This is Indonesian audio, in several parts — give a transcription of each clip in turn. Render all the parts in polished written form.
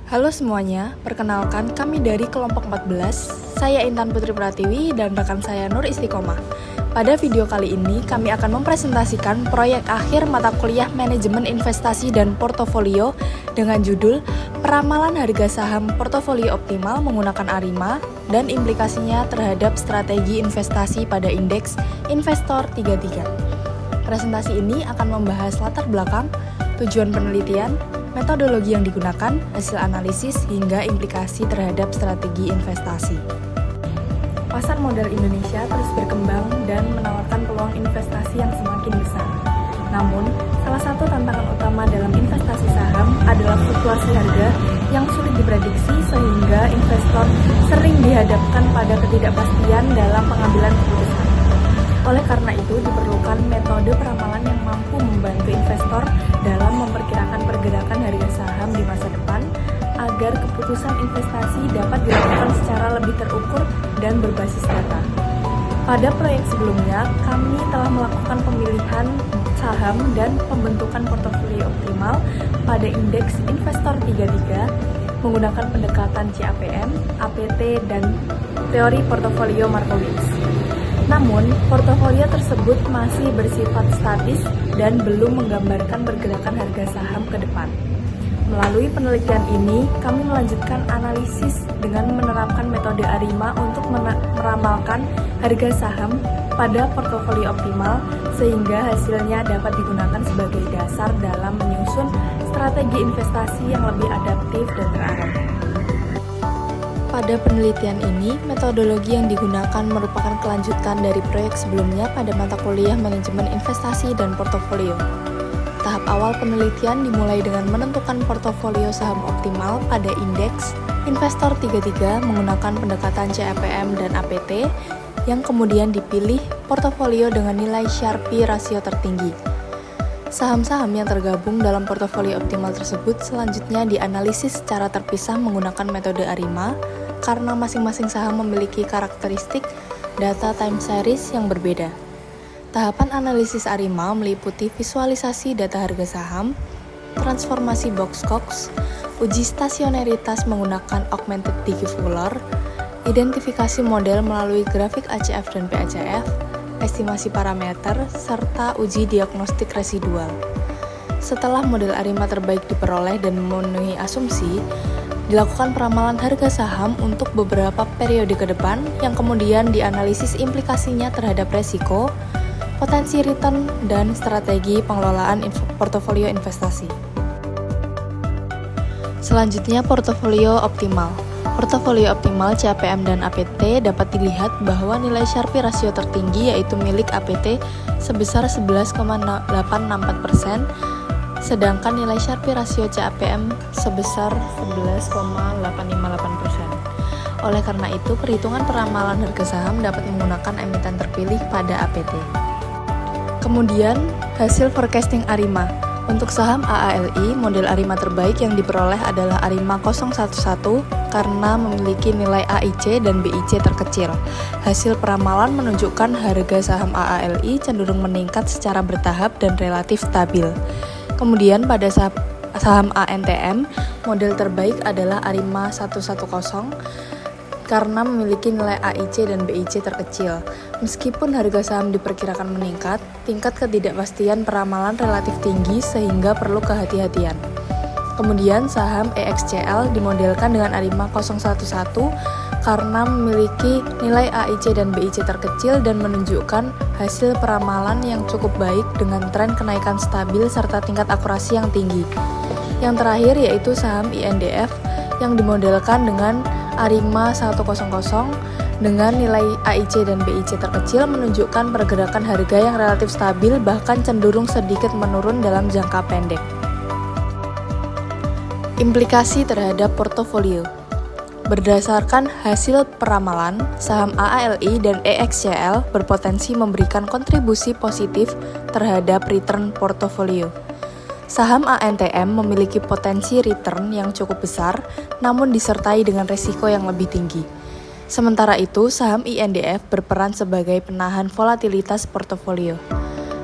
Halo semuanya, perkenalkan kami dari kelompok 14. Saya Intan Putri Pratiwi dan rekan saya Nur Istiqomah. Pada video kali ini kami akan mempresentasikan proyek akhir mata kuliah Manajemen Investasi dan Portofolio dengan judul Peramalan Harga Saham Portofolio Optimal menggunakan ARIMA dan implikasinya terhadap strategi investasi pada indeks Investor 33. Presentasi ini akan membahas latar belakang, tujuan penelitian, metodologi yang digunakan, hasil analisis, hingga implikasi terhadap strategi investasi. Pasar modal Indonesia terus berkembang dan menawarkan peluang investasi yang semakin besar. Namun, salah satu tantangan utama dalam investasi saham adalah fluktuasi harga yang sulit diprediksi sehingga investor sering dihadapkan pada ketidakpastian dalam pengambilan keputusan. Oleh karena itu, diperlukan metode peramalan yang mampu membantu investor dalam memperkirakan pergerakan harga saham di masa depan agar keputusan investasi dapat dilakukan secara lebih terukur dan berbasis data. Pada proyek sebelumnya, kami telah melakukan pemilihan saham dan pembentukan portofolio optimal pada indeks Investor 33 menggunakan pendekatan CAPM, APT, dan teori portofolio Markowitz. Namun, portofolio tersebut masih bersifat statis dan belum menggambarkan pergerakan harga saham ke depan. Melalui penelitian ini, kami melanjutkan analisis dengan menerapkan metode ARIMA untuk meramalkan harga saham pada portofolio optimal sehingga hasilnya dapat digunakan sebagai dasar dalam menyusun strategi investasi yang lebih adaptif dan terarah. Pada penelitian ini, metodologi yang digunakan merupakan kelanjutan dari proyek sebelumnya pada mata kuliah Manajemen Investasi dan Portofolio. Tahap awal penelitian dimulai dengan menentukan portofolio saham optimal pada indeks Investor 33 menggunakan pendekatan CAPM dan APT yang kemudian dipilih portofolio dengan nilai Sharpe rasio tertinggi. Saham-saham yang tergabung dalam portofolio optimal tersebut selanjutnya dianalisis secara terpisah menggunakan metode ARIMA karena masing-masing saham memiliki karakteristik data time series yang berbeda. Tahapan analisis ARIMA meliputi visualisasi data harga saham, transformasi box COX, uji stasioneritas menggunakan augmented decoupler, identifikasi model melalui grafik ACF dan PACF, estimasi parameter, serta uji diagnostik residual. Setelah model ARIMA terbaik diperoleh dan memenuhi asumsi, dilakukan peramalan harga saham untuk beberapa periode ke depan yang kemudian dianalisis implikasinya terhadap resiko, potensi return, dan strategi pengelolaan portofolio investasi. Selanjutnya, portofolio optimal. Portofolio optimal CAPM dan APT dapat dilihat bahwa nilai Sharpe rasio tertinggi yaitu milik APT sebesar 11,864%, sedangkan nilai Sharpe rasio CAPM sebesar 11,858%. Oleh karena itu, perhitungan peramalan harga saham dapat menggunakan emiten terpilih pada APT. Kemudian, hasil forecasting ARIMA. Untuk saham AALI, model ARIMA terbaik yang diperoleh adalah ARIMA 011 karena memiliki nilai AIC dan BIC terkecil. Hasil peramalan menunjukkan harga saham AALI cenderung meningkat secara bertahap dan relatif stabil. Kemudian pada saham ANTM, model terbaik adalah ARIMA 110 karena memiliki nilai AIC dan BIC terkecil. Meskipun harga saham diperkirakan meningkat, tingkat ketidakpastian peramalan relatif tinggi sehingga perlu kehati-hatian. Kemudian saham EXCL dimodelkan dengan ARIMA 011 karena memiliki nilai AIC dan BIC terkecil dan menunjukkan hasil peramalan yang cukup baik dengan tren kenaikan stabil serta tingkat akurasi yang tinggi. Yang terakhir yaitu saham INDF yang dimodelkan dengan ARIMA 100 dengan nilai AIC dan BIC terkecil menunjukkan pergerakan harga yang relatif stabil bahkan cenderung sedikit menurun dalam jangka pendek. Implikasi terhadap portofolio. Berdasarkan hasil peramalan, saham AALI dan EXCL berpotensi memberikan kontribusi positif terhadap return portofolio. Saham ANTM memiliki potensi return yang cukup besar, namun disertai dengan risiko yang lebih tinggi. Sementara itu, saham INDF berperan sebagai penahan volatilitas portofolio.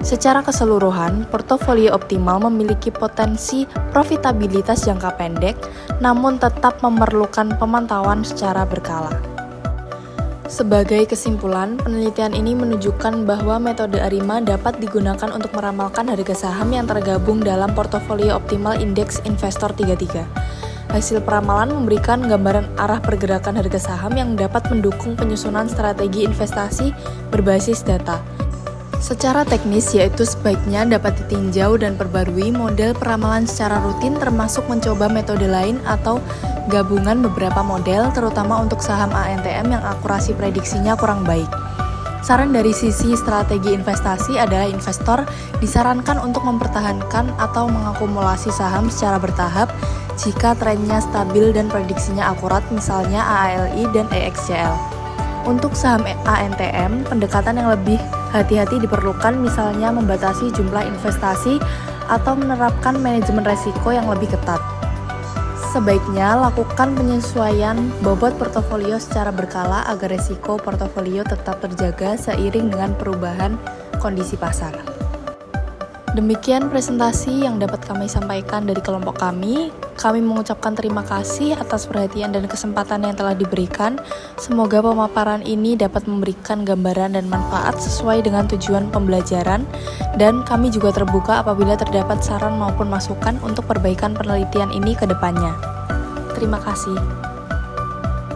Secara keseluruhan, portofolio optimal memiliki potensi profitabilitas jangka pendek, namun tetap memerlukan pemantauan secara berkala. Sebagai kesimpulan, penelitian ini menunjukkan bahwa metode ARIMA dapat digunakan untuk meramalkan harga saham yang tergabung dalam portofolio optimal indeks investor 33. Hasil peramalan memberikan gambaran arah pergerakan harga saham yang dapat mendukung penyusunan strategi investasi berbasis data. Secara teknis, yaitu sebaiknya dapat ditinjau dan perbarui model peramalan secara rutin, termasuk mencoba metode lain atau gabungan beberapa model, terutama untuk saham ANTM yang akurasi prediksinya kurang baik. Saran dari sisi strategi investasi adalah investor disarankan untuk mempertahankan atau mengakumulasi saham secara bertahap jika trennya stabil dan prediksinya akurat, misalnya AALI dan EXCL. Untuk saham ANTM, pendekatan yang lebih hati-hati diperlukan, misalnya membatasi jumlah investasi atau menerapkan manajemen resiko yang lebih ketat. Sebaiknya lakukan penyesuaian bobot portofolio secara berkala agar resiko portofolio tetap terjaga seiring dengan perubahan kondisi pasar. Demikian presentasi yang dapat kami sampaikan dari kelompok kami. Kami mengucapkan terima kasih atas perhatian dan kesempatan yang telah diberikan. Semoga pemaparan ini dapat memberikan gambaran dan manfaat sesuai dengan tujuan pembelajaran, dan kami juga terbuka apabila terdapat saran maupun masukan untuk perbaikan penelitian ini ke depannya. Terima kasih.